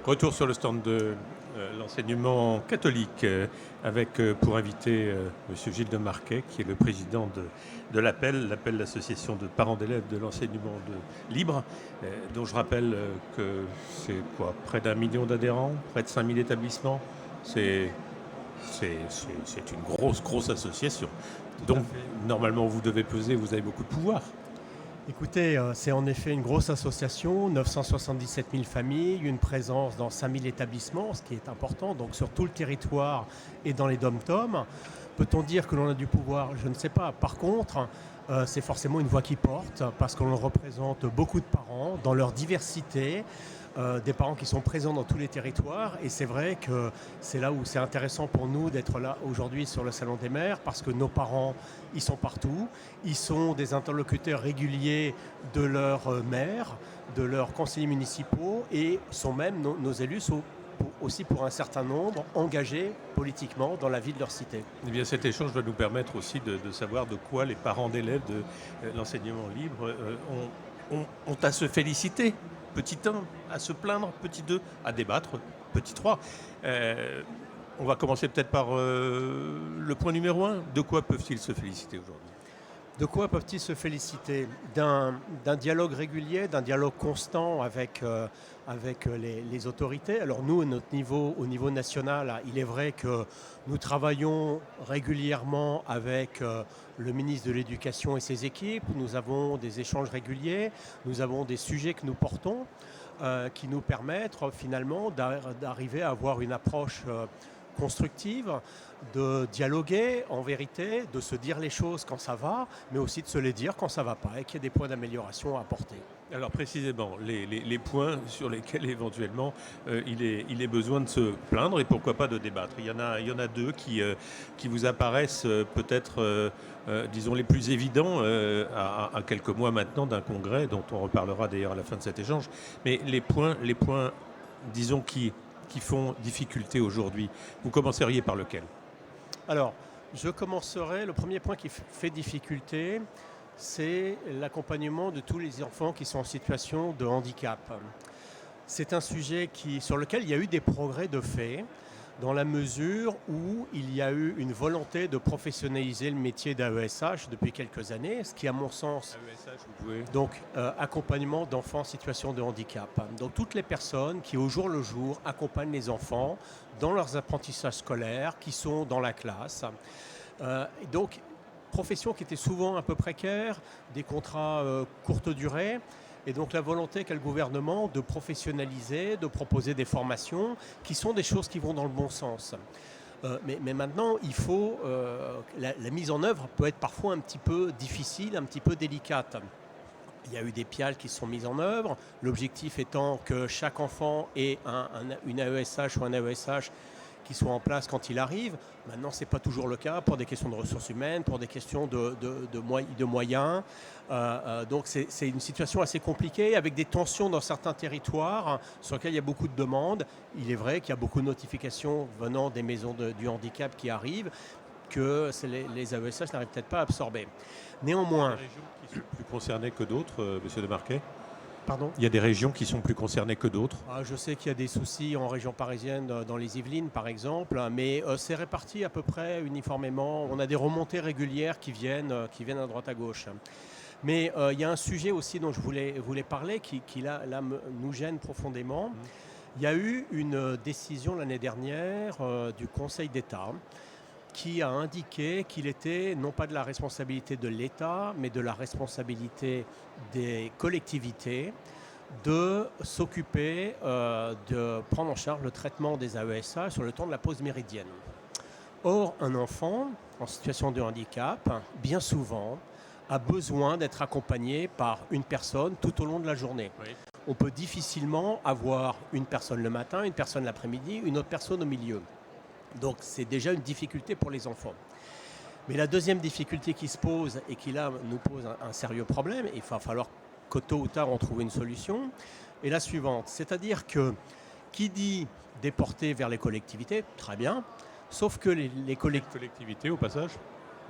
Retour sur le stand de l'enseignement catholique avec pour invité M. Gilles de Marquet, qui est le président de l'APEL, l'association de parents d'élèves de l'enseignement libre, dont je rappelle que c'est quoi, près d'1 million d'adhérents, près de 5000 établissements. C'est une grosse association. Donc normalement vous devez peser, vous avez beaucoup de pouvoir. Écoutez, c'est en effet une grosse association, 977 000 familles, une présence dans 5 000 établissements, ce qui est important, donc sur tout le territoire et dans les dom-toms. Peut-on dire que l'on a du pouvoir? Je ne sais pas. Par contre, c'est forcément une voix qui porte, parce qu'on représente beaucoup de parents dans leur diversité, des parents qui sont présents dans tous les territoires. Et c'est vrai que c'est là où c'est intéressant pour nous d'être là aujourd'hui sur le Salon des maires, parce que nos parents, ils sont partout. Ils sont des interlocuteurs réguliers de leurs maires, de leurs conseillers municipaux, et sont même nos élus sont aussi pour un certain nombre engagés politiquement dans la vie de leur cité. Eh bien, cet échange va nous permettre aussi de savoir de quoi les parents d'élèves de l'enseignement libre ont à se féliciter. Petit 1, à se plaindre. Petit 2, à débattre. Petit 3. On va commencer peut-être par le point numéro 1. De quoi peuvent-ils se féliciter aujourd'hui? De quoi peuvent-ils se féliciter? D'un dialogue régulier, d'un dialogue constant avec les autorités. Alors nous, au niveau national, il est vrai que nous travaillons régulièrement avec le ministre de l'Éducation et ses équipes. Nous avons des échanges réguliers, nous avons des sujets que nous portons qui nous permettent finalement d'arriver à avoir une approche constructive, de dialoguer en vérité, de se dire les choses quand ça va, mais aussi de se les dire quand ça ne va pas et qu'il y a des points d'amélioration à apporter. Alors précisément, les points sur lesquels éventuellement il est besoin de se plaindre et pourquoi pas de débattre. Il y en a deux qui vous apparaissent peut-être, disons, les plus évidents à quelques mois maintenant d'un congrès dont on reparlera d'ailleurs à la fin de cet échange. Mais les points disons, qui font difficulté aujourd'hui, vous commenceriez par lequel? Alors, je commencerai, le premier point qui fait difficulté, c'est l'accompagnement de tous les enfants qui sont en situation de handicap. C'est un sujet sur lequel il y a eu des progrès de fait, dans la mesure où il y a eu une volonté de professionnaliser le métier d'AESH depuis quelques années, ce qui, à mon sens, donc accompagnement d'enfants en situation de handicap. Donc toutes les personnes qui, au jour le jour, accompagnent les enfants dans leurs apprentissages scolaires, qui sont dans la classe. Donc, profession qui était souvent un peu précaire, des contrats courte durée. Et donc la volonté qu'a le gouvernement de professionnaliser, de proposer des formations qui sont des choses qui vont dans le bon sens. Mais maintenant, il faut la mise en œuvre peut être parfois un petit peu difficile, un petit peu délicate. Il y a eu des PIAL qui sont mises en œuvre, l'objectif étant que chaque enfant ait une AESH ou un AESH qui soit en place quand il arrive. Maintenant, ce n'est pas toujours le cas pour des questions de ressources humaines, pour des questions de moyens. Donc, c'est une situation assez compliquée, avec des tensions dans certains territoires sur lesquels il y a beaucoup de demandes. Il est vrai qu'il y a beaucoup de notifications venant des maisons du handicap qui arrivent, que les AESH n'arrivent peut-être pas à absorber. Néanmoins... Il y a des régions qui sont plus concernées que d'autres, monsieur de Marquet? Pardon? Il y a des régions qui sont plus concernées que d'autres? Je sais qu'il y a des soucis en région parisienne, dans les Yvelines par exemple, mais c'est réparti à peu près uniformément. On a des remontées régulières qui viennent à droite à gauche. Mais il y a un sujet aussi dont je voulais parler qui là, nous gêne profondément. Il y a eu une décision l'année dernière du Conseil d'État qui a indiqué qu'il était non pas de la responsabilité de l'État, mais de la responsabilité des collectivités de s'occuper de prendre en charge le traitement des AESH sur le temps de la pause méridienne. Or, un enfant en situation de handicap, bien souvent, a besoin d'être accompagné par une personne tout au long de la journée. Oui. On peut difficilement avoir une personne le matin, une personne l'après-midi, une autre personne au milieu. Donc c'est déjà une difficulté pour les enfants. Mais la deuxième difficulté qui se pose et qui là nous pose un sérieux problème, et il va falloir que tôt ou tard on trouve une solution, est la suivante. C'est-à-dire que qui dit déporter vers les collectivités, très bien, sauf que les collectivités au passage,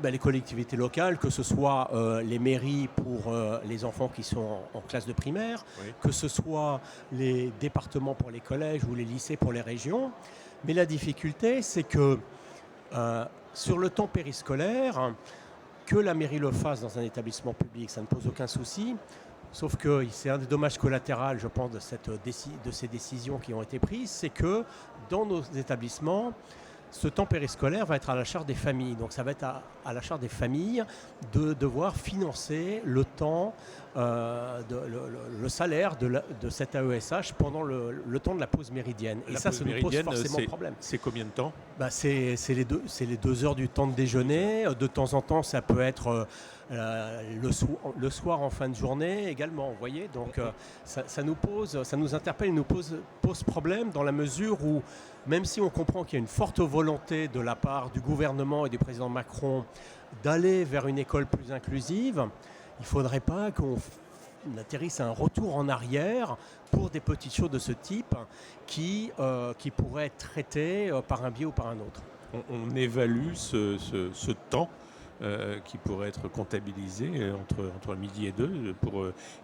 les collectivités locales, que ce soit les mairies pour les enfants qui sont en classe de primaire, Oui. que ce soit les départements pour les collèges ou les lycées pour les régions. Mais la difficulté, c'est que sur le temps périscolaire, que la mairie le fasse dans un établissement public, ça ne pose aucun souci. Sauf que c'est un des dommages collatéraux, je pense, de ces décisions qui ont été prises, c'est que dans nos établissements, ce temps périscolaire va être à la charge des familles. Donc ça va être à la charge des familles de devoir financer le temps, le salaire de cet AESH pendant le temps de la pause méridienne. Et ça nous pose forcément problème. C'est combien de temps ? C'est les 2 heures du temps de déjeuner. De temps en temps, ça peut être le soir en fin de journée également. Vous voyez, donc ça nous interpelle, nous pose problème dans la mesure où, même si on comprend qu'il y a une forte volonté de la part du gouvernement et du président Macron d'aller vers une école plus inclusive, il ne faudrait pas qu'on atterrisse à un retour en arrière pour des petites choses de ce type qui pourraient être traitées par un biais ou par un autre. On évalue ce temps qui pourrait être comptabilisé entre midi et 2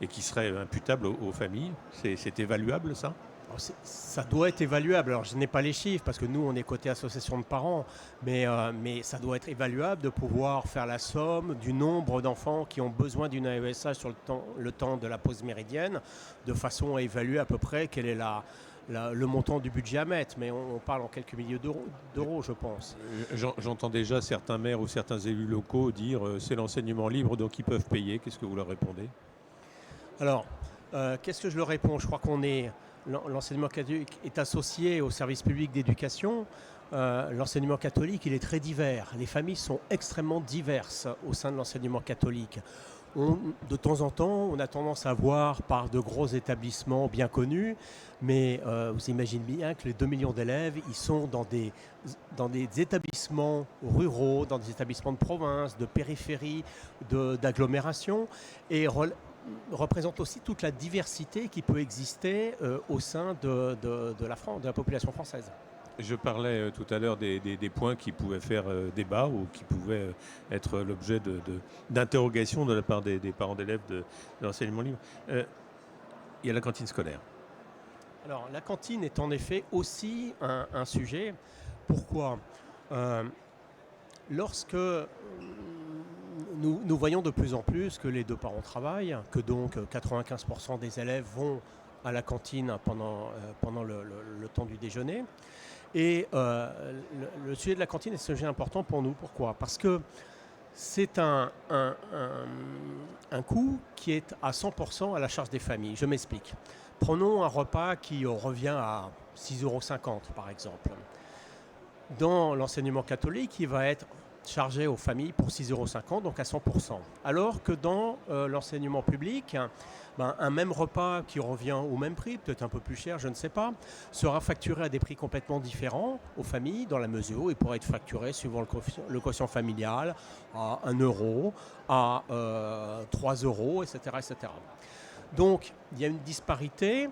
et qui serait imputable aux familles. C'est évaluable, ça ? Ça doit être évaluable. Alors, je n'ai pas les chiffres parce que nous, on est côté association de parents, mais ça doit être évaluable de pouvoir faire la somme du nombre d'enfants qui ont besoin d'une AESH sur le temps de la pause méridienne, de façon à évaluer à peu près quel est le montant du budget à mettre. Mais on parle en quelques milliers d'euros, je pense. J'entends déjà certains maires ou certains élus locaux dire c'est l'enseignement libre, donc ils peuvent payer. Qu'est-ce que vous leur répondez ? Alors, qu'est-ce que je leur réponds ? Je crois l'enseignement catholique est associé au service public d'éducation. L'enseignement catholique, il est très divers. Les familles sont extrêmement diverses au sein de l'enseignement catholique. De temps en temps, on a tendance à voir par de gros établissements bien connus, mais vous imaginez bien que les 2 millions d'élèves, ils sont dans des établissements ruraux, dans des établissements de province, de périphérie, d'agglomération, et représente aussi toute la diversité qui peut exister au sein de la population française. Je parlais tout à l'heure des points qui pouvaient faire débat ou qui pouvaient être l'objet d'interrogation de la part des parents d'élèves de l'enseignement libre. Il y a la cantine scolaire. Alors, la cantine est en effet aussi un sujet. Pourquoi ? Lorsque nous voyons de plus en plus que les 2 parents travaillent, que donc 95% des élèves vont à la cantine pendant le temps du déjeuner. Et le sujet de la cantine est un sujet important pour nous. Pourquoi ? Parce que c'est un coût qui est à 100% à la charge des familles. Je m'explique. Prenons un repas qui revient à 6,50 € par exemple. Dans l'enseignement catholique, il va être chargé aux familles pour 6,50 €, donc à 100%. Alors que dans l'enseignement public, un même repas qui revient au même prix, peut-être un peu plus cher, je ne sais pas, sera facturé à des prix complètement différents aux familles, dans la mesure où il pourrait être facturé suivant le quotient familial à 1 €, à 3 €, etc., etc. Donc, il y a une disparité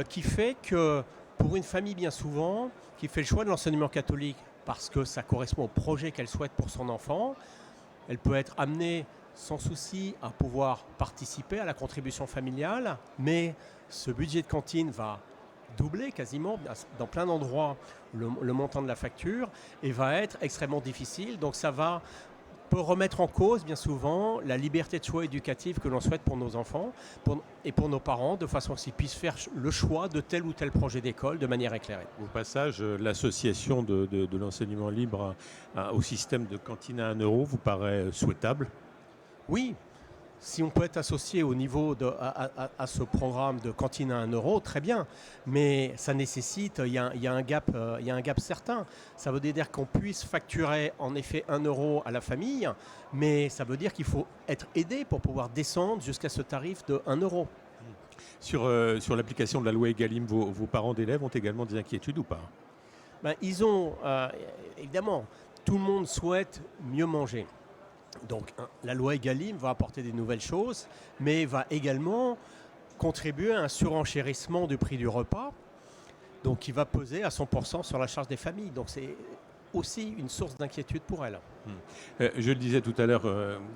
qui fait que pour une famille, bien souvent, qui fait le choix de l'enseignement catholique parce que ça correspond au projet qu'elle souhaite pour son enfant, elle peut être amenée sans souci à pouvoir participer à la contribution familiale, mais ce budget de cantine va doubler quasiment dans plein d'endroits le montant de la facture et va être extrêmement difficile. Donc ça peut remettre en cause bien souvent la liberté de choix éducative que l'on souhaite pour nos enfants et pour nos parents, de façon qu'ils puissent faire le choix de tel ou tel projet d'école de manière éclairée. Au passage, l'association de l'enseignement libre au système de cantine à 1 € vous paraît souhaitable ? Oui, si on peut être associé au niveau à ce programme de cantine à 1 €, très bien. Mais ça nécessite, il y a un gap certain. Ça veut dire qu'on puisse facturer en effet 1 € à la famille, mais ça veut dire qu'il faut être aidé pour pouvoir descendre jusqu'à ce tarif de 1 €. Sur l'application de la loi Egalim, vos parents d'élèves ont également des inquiétudes ou pas ? Ils ont, évidemment, tout le monde souhaite mieux manger. Donc la loi Egalim va apporter des nouvelles choses, mais va également contribuer à un surenchérissement du prix du repas, donc qui va peser à 100% sur la charge des familles. Donc aussi une source d'inquiétude pour elles. Je le disais tout à l'heure,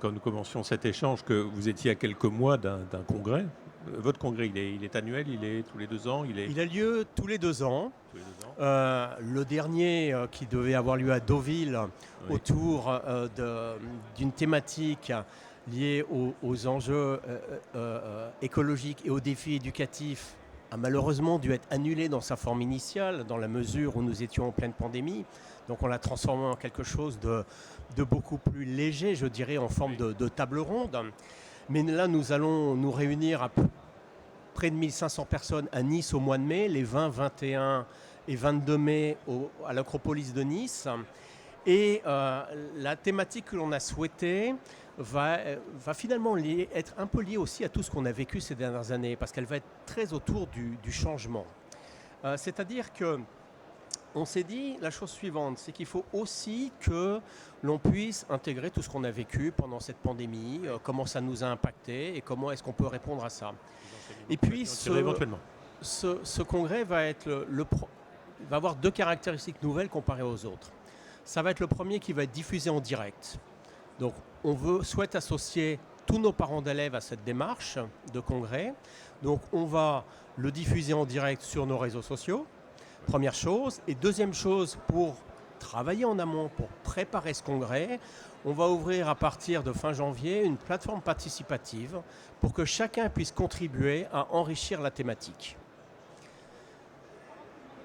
quand nous commencions cet échange, que vous étiez à quelques mois d'un congrès. Votre congrès, il est annuel, il est tous les 2 ans, Il a lieu tous les 2 ans. tous les 2 ans. Le dernier qui devait avoir lieu à Deauville, Oui. autour d'une thématique liée aux enjeux écologiques et aux défis éducatifs, a malheureusement dû être annulé dans sa forme initiale, dans la mesure où nous étions en pleine pandémie. Donc on l'a transformé en quelque chose de beaucoup plus léger, je dirais, en forme de table ronde. Mais là, nous allons nous réunir à près de 1500 personnes à Nice au mois de mai, les 20, 21 et 22 mai à l'Acropolis de Nice. Et la thématique que l'on a souhaitée va finalement être un peu liée aussi à tout ce qu'on a vécu ces dernières années, parce qu'elle va être très autour du changement. C'est-à-dire que on s'est dit la chose suivante, c'est qu'il faut aussi que l'on puisse intégrer tout ce qu'on a vécu pendant cette pandémie, comment ça nous a impacté et comment est-ce qu'on peut répondre à ça. Et puis Éventuellement. ce congrès va avoir 2 caractéristiques nouvelles comparées aux autres. Ça va être le premier qui va être diffusé en direct. Donc on souhaite associer tous nos parents d'élèves à cette démarche de congrès. Donc on va le diffuser en direct sur nos réseaux sociaux. Première chose. Et deuxième chose, pour travailler en amont, pour préparer ce congrès, on va ouvrir à partir de fin janvier une plateforme participative pour que chacun puisse contribuer à enrichir la thématique.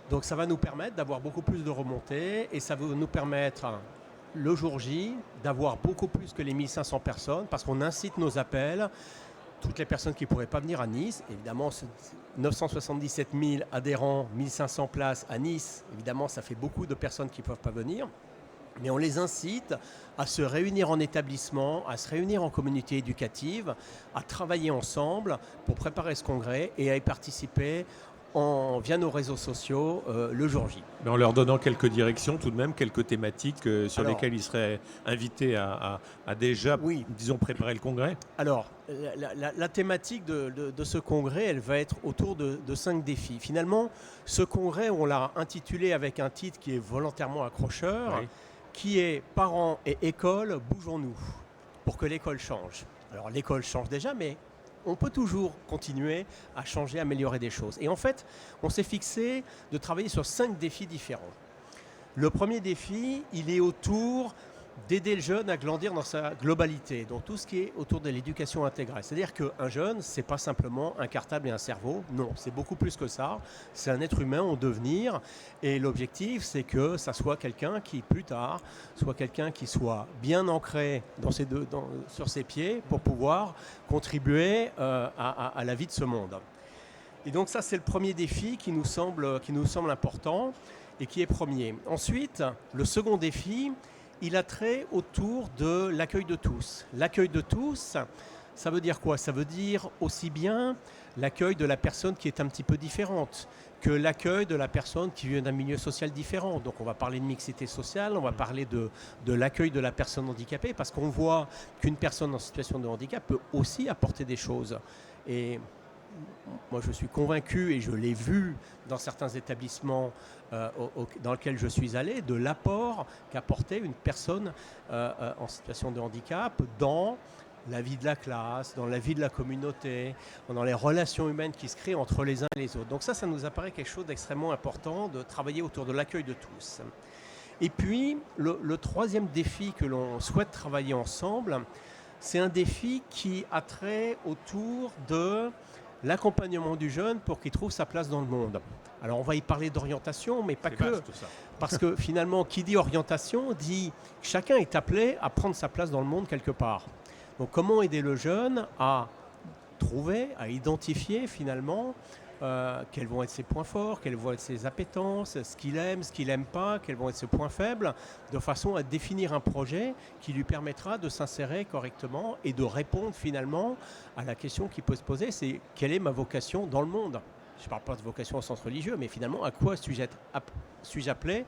Donc ça va nous permettre d'avoir beaucoup plus de remontées et ça va nous permettre, le jour J, d'avoir beaucoup plus que les 1500 personnes parce qu'on incite nos appels. Toutes les personnes qui ne pourraient pas venir à Nice, évidemment, 977 000 adhérents, 1500 places à Nice, évidemment, ça fait beaucoup de personnes qui ne peuvent pas venir. Mais on les incite à se réunir en établissement, à se réunir en communauté éducative, à travailler ensemble pour préparer ce congrès et à y participer via nos réseaux sociaux le jour J. Mais en leur donnant quelques directions, tout de même, quelques thématiques sur lesquelles ils seraient invités à déjà, disons, préparer le congrès. Alors, la thématique de ce congrès, elle va être autour de 5 défis. Finalement, ce congrès, on l'a intitulé avec un titre qui est volontairement accrocheur, qui est « Parents et école, bougeons-nous » pour que l'école change. Alors, l'école change déjà, mais on peut toujours continuer à changer, à améliorer des choses. Et en fait, on s'est fixé de travailler sur 5 défis différents. Le premier défi, il est autour d'aider le jeune à grandir dans sa globalité, donc tout ce qui est autour de l'éducation intégrale. C'est-à-dire qu'un jeune, ce n'est pas simplement un cartable et un cerveau, non, c'est beaucoup plus que ça. C'est un être humain en devenir, et l'objectif, c'est que ça soit quelqu'un qui, plus tard, soit quelqu'un qui soit bien ancré sur ses pieds pour pouvoir contribuer à la vie de ce monde. Et donc ça, c'est le premier défi qui nous semble important et qui est premier. Ensuite, le second défi, il a trait autour de l'accueil de tous. L'accueil de tous, ça veut dire quoi? Ça veut dire aussi bien l'accueil de la personne qui est un petit peu différente que l'accueil de la personne qui vient d'un milieu social différent. Donc on va parler de mixité sociale, on va parler de l'accueil de la personne handicapée, parce qu'on voit qu'une personne en situation de handicap peut aussi apporter des choses. Et moi, je suis convaincu, et je l'ai vu dans certains établissements dans lesquels je suis allé, de l'apport qu'apportait une personne en situation de handicap dans la vie de la classe, dans la vie de la communauté, dans les relations humaines qui se créent entre les uns et les autres. Donc ça nous apparaît quelque chose d'extrêmement important, de travailler autour de l'accueil de tous. Et puis, le troisième défi que l'on souhaite travailler ensemble, c'est un défi qui a trait autour de l'accompagnement du jeune pour qu'il trouve sa place dans le monde. Alors on va y parler d'orientation, mais pas que. Tout ça. Parce que finalement, qui dit orientation, dit que chacun est appelé à prendre sa place dans le monde quelque part. Donc comment aider le jeune à trouver, à identifier finalement quels vont être ses points forts, quelles vont être ses appétences, ce qu'il aime pas, quels vont être ses points faibles, de façon à définir un projet qui lui permettra de s'insérer correctement et de répondre finalement à la question qui peut se poser, c'est quelle est ma vocation dans le monde? Je ne parle pas de vocation au sens religieux, mais finalement à quoi suis-je appelé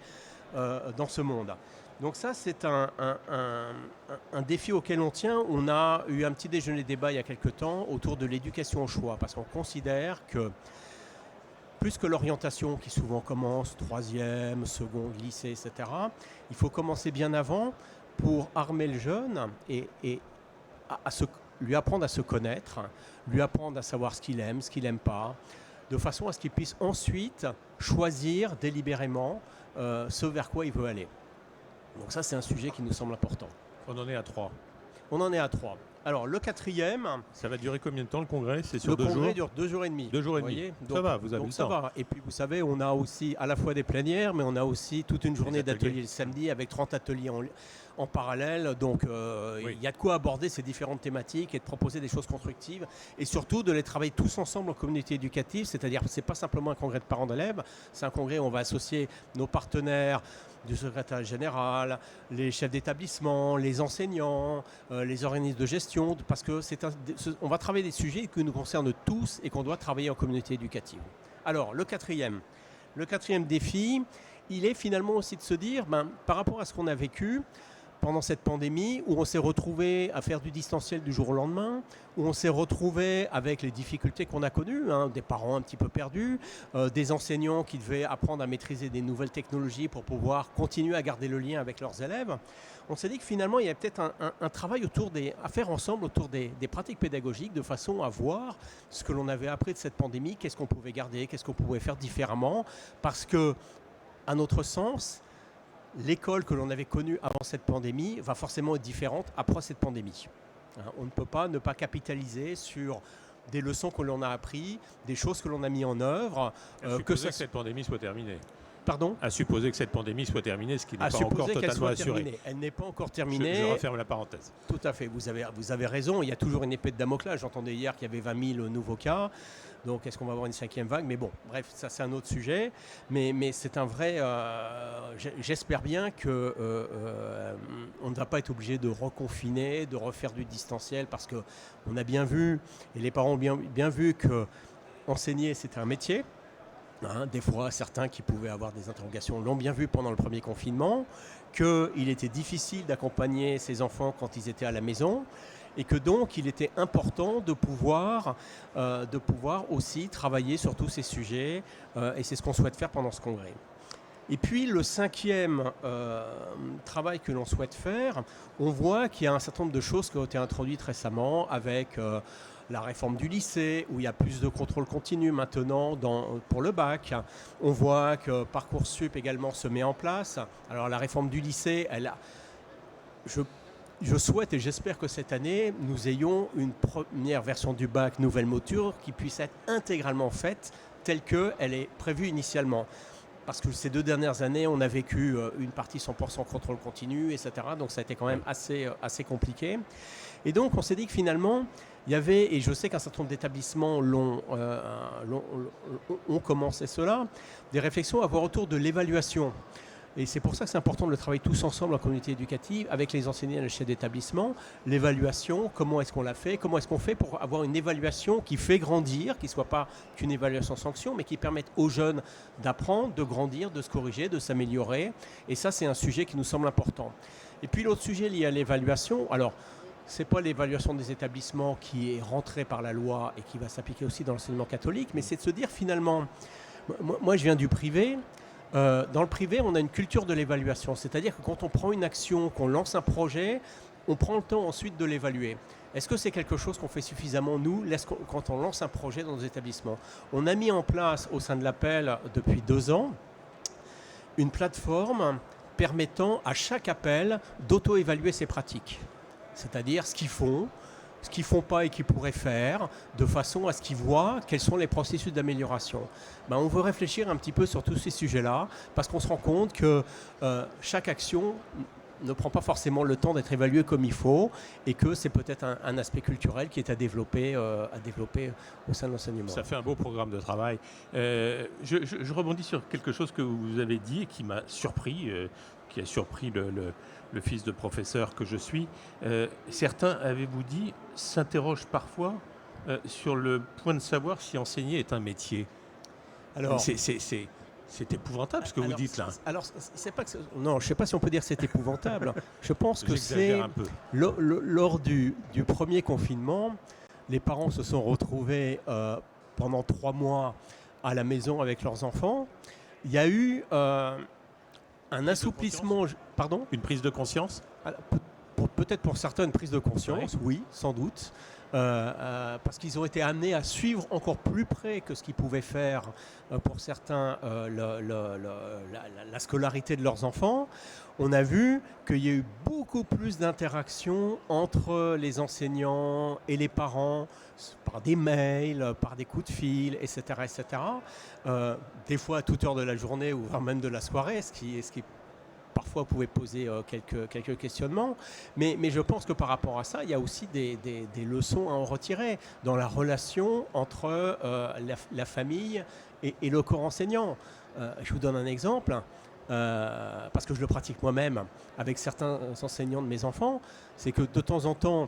dans ce monde? Donc ça, c'est un défi auquel on tient. On a eu un petit déjeuner débat il y a quelques temps autour de l'éducation au choix, parce qu'on considère que, 1, il y a 2 choses. 1, il y a l'éducation à la plus que l'orientation qui souvent commence, troisième, seconde, lycée, etc., il faut commencer bien avant pour armer le jeune et lui apprendre à se connaître, lui apprendre à savoir ce qu'il aime, ce qu'il n'aime pas, de façon à ce qu'il puisse ensuite choisir délibérément ce vers quoi il veut aller. Donc ça, c'est un sujet qui nous semble important. On en est à 3. On en est à 3. Alors, le 4e... Ça va durer combien de temps le congrès? C'est sur 2 jours? Le congrès dure 2 jours et demi. 2 jours et demi. Ça va, vous avez le temps. Ça va. Et puis, vous savez, on a aussi à la fois des plénières, mais on a aussi toute une journée d'ateliers le samedi avec 30 ateliers en parallèle. Donc, il y a de quoi aborder ces différentes thématiques et de proposer des choses constructives. Et surtout, de les travailler tous ensemble en communauté éducative. C'est-à-dire que ce n'est pas simplement un congrès de parents d'élèves. C'est un congrès où on va associer nos partenaires, du secrétaire général, les chefs d'établissement, les enseignants, les organismes de gestion, parce que on va travailler des sujets qui nous concernent tous et qu'on doit travailler en communauté éducative. Alors, le quatrième défi, il est finalement aussi de se dire, par rapport à ce qu'on a vécu pendant cette pandémie, où on s'est retrouvé à faire du distanciel du jour au lendemain, où on s'est retrouvé avec les difficultés qu'on a connues, des parents un petit peu perdus, des enseignants qui devaient apprendre à maîtriser des nouvelles technologies pour pouvoir continuer à garder le lien avec leurs élèves. On s'est dit que finalement, il y a peut-être un travail à faire ensemble autour des pratiques pédagogiques, de façon à voir ce que l'on avait appris de cette pandémie, qu'est-ce qu'on pouvait garder, qu'est-ce qu'on pouvait faire différemment, parce que, à notre sens, l'école que l'on avait connue avant cette pandémie va forcément être différente après cette pandémie. On ne peut pas ne pas capitaliser sur des leçons que l'on a apprises, des choses que l'on a mis en œuvre. Que cette pandémie soit terminée. Pardon ? À supposer que cette pandémie soit terminée, ce qui n'est pas encore totalement assuré. Elle n'est pas encore terminée. Je referme la parenthèse. Tout à fait, vous avez raison. Il y a toujours une épée de Damoclès. J'entendais hier qu'il y avait 20 000 nouveaux cas. Donc, est-ce qu'on va avoir une 5e vague? Mais bon, bref, ça c'est un autre sujet. Mais c'est un vrai... j'espère bien qu'on ne va pas être obligé de reconfiner, de refaire du distanciel, parce qu'on a bien vu, et les parents ont bien vu que enseigner, c'était un métier. Des fois, certains qui pouvaient avoir des interrogations l'ont bien vu pendant le premier confinement, qu'il était difficile d'accompagner ces enfants quand ils étaient à la maison, et que donc il était important de pouvoir aussi travailler sur tous ces sujets, et c'est ce qu'on souhaite faire pendant ce congrès. Et puis le 5e travail que l'on souhaite faire, on voit qu'il y a un certain nombre de choses qui ont été introduites récemment avec la réforme du lycée, où il y a plus de contrôle continu maintenant pour le bac. On voit que Parcoursup également se met en place. Alors la réforme du lycée, je souhaite et j'espère que cette année, nous ayons une première version du bac nouvelle mouture qui puisse être intégralement faite telle qu'elle est prévue initialement. Parce que ces 2 dernières années, on a vécu une partie 100% contrôle continu, etc. Donc ça a été quand même assez compliqué. Et donc on s'est dit que finalement, il y avait, et je sais qu'un certain nombre d'établissements ont commencé cela, des réflexions à avoir autour de l'évaluation. Et c'est pour ça que c'est important de le travailler tous ensemble en communauté éducative, avec les enseignants et les chefs d'établissement. L'évaluation, comment est-ce qu'on l'a fait, comment est-ce qu'on fait pour avoir une évaluation qui fait grandir, qui ne soit pas qu'une évaluation sanction, mais qui permette aux jeunes d'apprendre, de grandir, de se corriger, de s'améliorer. Et ça, c'est un sujet qui nous semble important. Et puis l'autre sujet lié à l'évaluation, alors, ce n'est pas l'évaluation des établissements qui est rentrée par la loi et qui va s'appliquer aussi dans l'enseignement catholique, mais c'est de se dire finalement, moi je viens du privé. Dans le privé, on a une culture de l'évaluation, c'est-à-dire que quand on prend une action, qu'on lance un projet, on prend le temps ensuite de l'évaluer. Est-ce que c'est quelque chose qu'on fait suffisamment, nous, quand on lance un projet dans nos établissements? On a mis en place au sein de l'APEL depuis 2 ans une plateforme permettant à chaque appel d'auto-évaluer ses pratiques, c'est-à-dire ce qu'ils font pas et qu'ils pourraient faire, de façon à ce qu'ils voient quels sont les processus d'amélioration. On veut réfléchir un petit peu sur tous ces sujets-là, parce qu'on se rend compte que chaque action ne prend pas forcément le temps d'être évaluée comme il faut, et que c'est peut-être un aspect culturel qui est à développer au sein de l'enseignement. Ça fait un beau programme de travail. Je rebondis sur quelque chose que vous avez dit et qui m'a surpris, qui a surpris le fils de professeur que je suis. Certains, avez-vous dit, s'interrogent parfois sur le point de savoir si enseigner est un métier. Alors, c'est épouvantable ce que vous dites là. Alors, c'est pas que non, je ne sais pas si on peut dire que c'est épouvantable. Je pense que c'est un peu. Lors du premier confinement, les parents se sont retrouvés pendant 3 mois à la maison avec leurs enfants. Il y a eu un assouplissement. Pardon ? Une prise de conscience ? Alors, peut-être pour certains une prise de conscience, oui, sans doute, parce qu'ils ont été amenés à suivre encore plus près que ce qu'ils pouvaient faire pour certains la scolarité de leurs enfants. On a vu qu'il y a eu beaucoup plus d'interactions entre les enseignants et les parents, par des mails, par des coups de fil, etc. etc. Des fois à toute heure de la journée ou même de la soirée, ce qui parfois pouvait poser quelques questionnements, mais je pense que par rapport à ça, il y a aussi des leçons à en retirer dans la relation entre la famille et le corps enseignant. Je vous donne un exemple, parce que je le pratique moi-même avec certains enseignants de mes enfants, c'est que de temps en temps,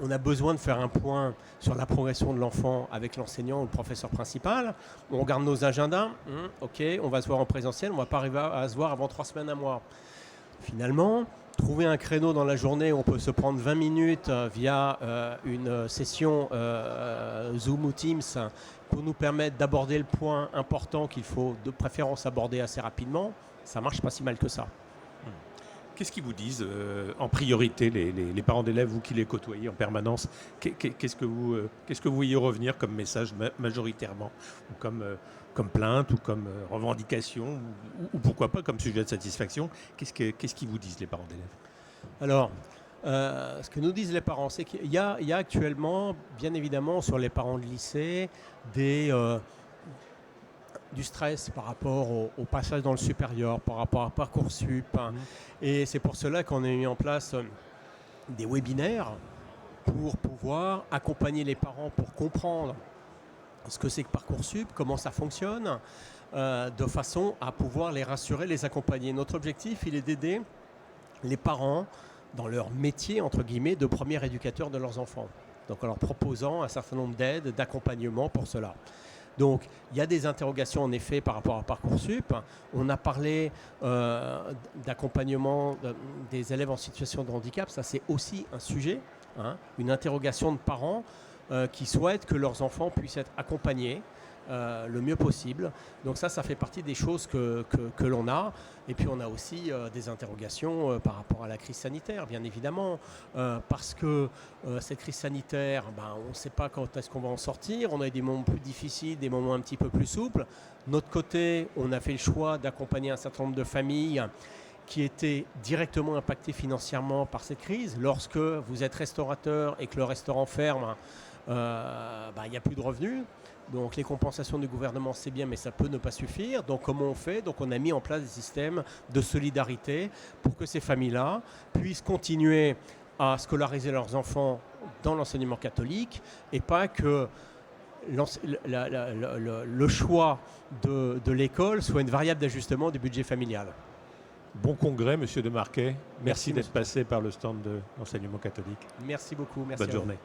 on a besoin de faire un point sur la progression de l'enfant avec l'enseignant ou le professeur principal. On regarde nos agendas. Ok, on va se voir en présentiel. On ne va pas arriver à se voir avant 3 semaines, un mois. Finalement, trouver un créneau dans la journée où on peut se prendre 20 minutes via une session Zoom ou Teams pour nous permettre d'aborder le point important qu'il faut de préférence aborder assez rapidement, ça ne marche pas si mal que ça. Qu'est-ce qu'ils vous disent en priorité, les parents d'élèves, vous qui les côtoyez en permanence? Qu'est-ce que vous voyez revenir comme message majoritairement, ou comme plainte, ou comme revendication, ou pourquoi pas comme sujet de satisfaction? Qu'est-ce qu'ils vous disent, les parents d'élèves? Alors, ce que nous disent les parents, c'est qu'il y a actuellement, bien évidemment, sur les parents de lycée, du stress par rapport au passage dans le supérieur, par rapport à Parcoursup. Et c'est pour cela qu'on a mis en place des webinaires pour pouvoir accompagner les parents pour comprendre ce que c'est que Parcoursup, comment ça fonctionne, de façon à pouvoir les rassurer, les accompagner. Notre objectif, il est d'aider les parents dans leur métier, entre guillemets, de premier éducateur de leurs enfants. Donc en leur proposant un certain nombre d'aides, d'accompagnement pour cela. Donc, il y a des interrogations en effet par rapport à Parcoursup. On a parlé d'accompagnement des élèves en situation de handicap. Ça, c'est aussi un sujet, une interrogation de parents qui souhaitent que leurs enfants puissent être accompagnés le mieux possible. Donc ça fait partie des choses que l'on a. Et puis on a aussi des interrogations par rapport à la crise sanitaire, bien évidemment, parce que cette crise sanitaire, on ne sait pas quand est-ce qu'on va en sortir. On a eu des moments plus difficiles, des moments un petit peu plus souples. De notre côté, on a fait le choix d'accompagner un certain nombre de familles qui étaient directement impactées financièrement par cette crise. Lorsque vous êtes restaurateur et que le restaurant ferme, il n'y a plus de revenus. Donc les compensations du gouvernement, c'est bien, mais ça peut ne pas suffire. Donc comment on fait? Donc on a mis en place des systèmes de solidarité pour que ces familles-là puissent continuer à scolariser leurs enfants dans l'enseignement catholique et pas que le choix de l'école soit une variable d'ajustement du budget familial. Bon congrès, Monsieur de Marquet. Merci d'être passé par le stand de l'enseignement catholique. Merci beaucoup. Merci. Bonne journée.